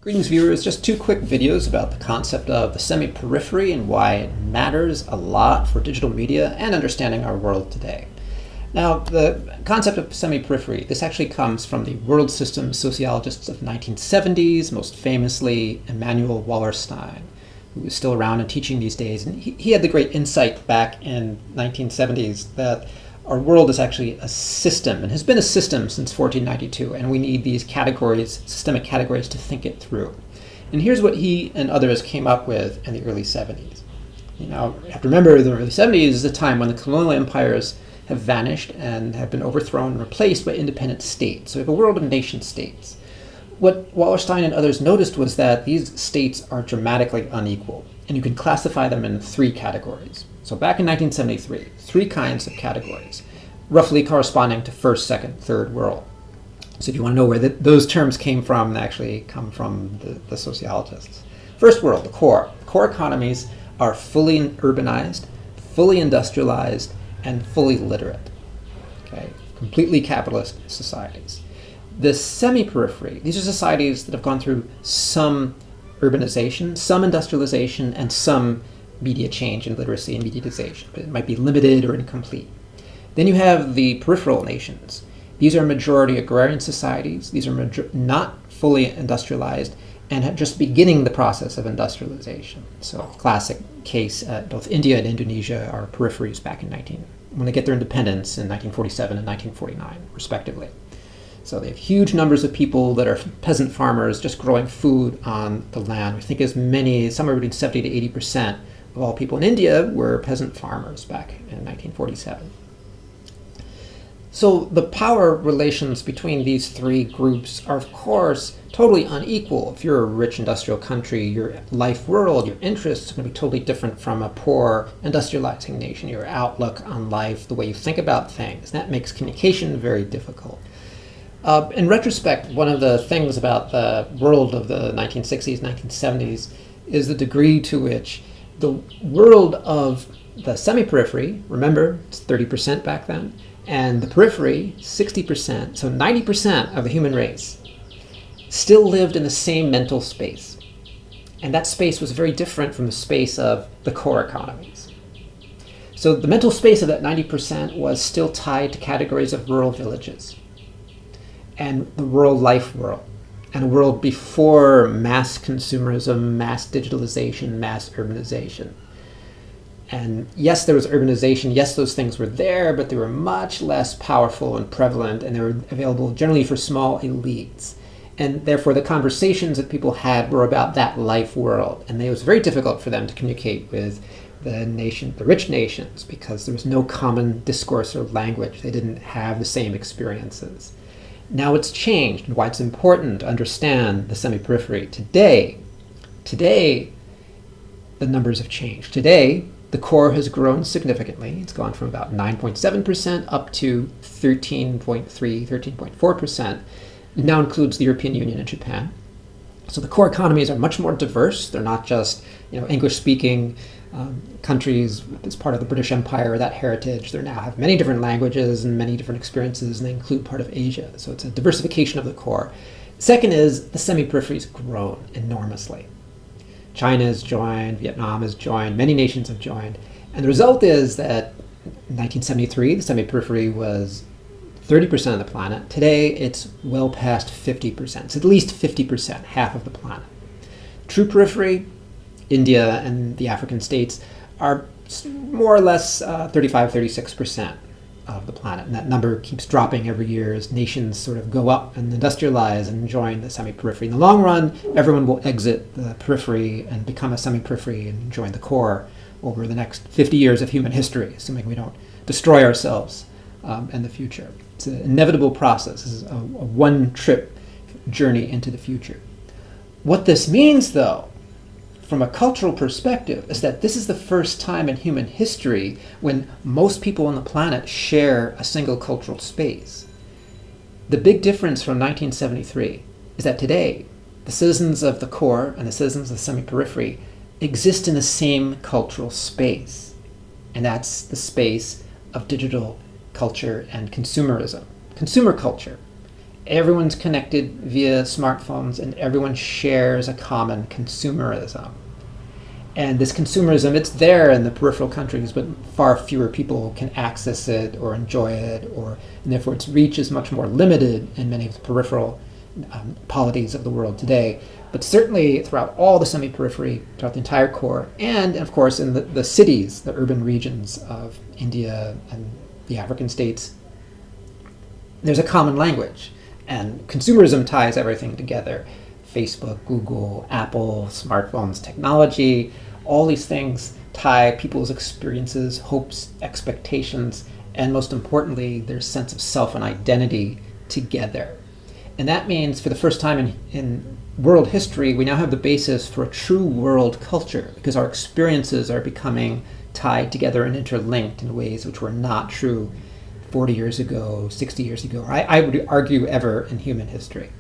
Greetings viewers, just two quick videos about the concept of the semi-periphery and why it matters a lot for digital media and understanding our world today. Now, the concept of semi-periphery, this actually comes from the world system sociologists of the 1970s, most famously Emanuel Wallerstein, who is still around and teaching these days. And he had the great insight back in 1970s that our world is actually a system and has been a system since 1492, and we need these categories, systemic categories, to think it through. And here's what he and others came up with in the early 70s. You have to remember the early 70s is a time when the colonial empires have vanished and have been overthrown and replaced by independent states. So we have a world of nation states. What Wallerstein and others noticed was that these states are dramatically unequal, and you can classify them in three categories. So back in 1973, three kinds of categories, roughly corresponding to first, second, third world. So if you want to know where those terms came from, they actually come from the sociologists. First world, the core. Core economies are fully urbanized, fully industrialized, and fully literate. Okay, completely capitalist societies. The semi-periphery, these are societies that have gone through some urbanization, some industrialization, and some media change in literacy and mediatization, but it might be limited or incomplete. Then you have the peripheral nations. These are majority agrarian societies. These are not fully industrialized and just beginning the process of industrialization. So classic case, both India and Indonesia are peripheries back in when they get their independence in 1947 and 1949, respectively. So they have huge numbers of people that are peasant farmers just growing food on the land. We think as many, somewhere between 70 to 80% of all people in India were peasant farmers back in 1947. So the power relations between these three groups are, of course, totally unequal. If you're a rich industrial country, your life world, your interests are going to be totally different from a poor industrializing nation. Your outlook on life, the way you think about things, that makes communication very difficult. In retrospect, one of the things about the world of the 1960s, 1970s is the degree to which the world of the semi-periphery, remember, it's 30% back then, and the periphery, 60%, so 90% of the human race, still lived in the same mental space. And that space was very different from the space of the core economies. So the mental space of that 90% was still tied to categories of rural villages and the rural life world, and a world before mass consumerism, mass digitalization, mass urbanization. And yes, there was urbanization, yes, those things were there, but they were much less powerful and prevalent, and they were available generally for small elites. And therefore, the conversations that people had were about that life world, and it was very difficult for them to communicate with the rich nations, because there was no common discourse or language. They didn't have the same experiences. Now it's changed, and why it's important to understand the semi-periphery. Today, the numbers have changed. Today, the core has grown significantly. It's gone from about 9.7% up to 13.3, 13.4%. It now includes the European Union and Japan. So the core economies are much more diverse. They're not just English-speaking countries as part of the British Empire, that heritage. They now have many different languages and many different experiences, and they include part of Asia. So it's a diversification of the core. Second is the semi-periphery has grown enormously. China has joined, Vietnam has joined, many nations have joined. And the result is that in 1973, the semi-periphery was 30% of the planet. Today, it's well past 50%. It's at least 50%, half of the planet. True periphery, India and the African states, are more or less 35, 36% of the planet. And that number keeps dropping every year as nations sort of go up and industrialize and join the semi-periphery. In the long run, everyone will exit the periphery and become a semi-periphery and join the core over the next 50 years of human history, assuming we don't destroy ourselves in the future. It's an inevitable process. This is a one-trip journey into the future. What this means, though, from a cultural perspective, is that this is the first time in human history when most people on the planet share a single cultural space. The big difference from 1973 is that today, the citizens of the core and the citizens of the semi-periphery exist in the same cultural space. And that's the space of digital culture and consumerism, consumer culture. Everyone's connected via smartphones and everyone shares a common consumerism. And this consumerism, it's there in the peripheral countries, but far fewer people can access it or enjoy it, and therefore its reach is much more limited in many of the peripheral polities of the world today. But certainly throughout all the semi-periphery, throughout the entire core, and of course in the cities, the urban regions of India and the African states, there's a common language. And consumerism ties everything together. Facebook, Google, Apple, smartphones, technology, all these things tie people's experiences, hopes, expectations, and most importantly, their sense of self and identity together. And that means for the first time in world history, we now have the basis for a true world culture because our experiences are becoming tied together and interlinked in ways which were not true 40 years ago, 60 years ago, I would argue ever in human history.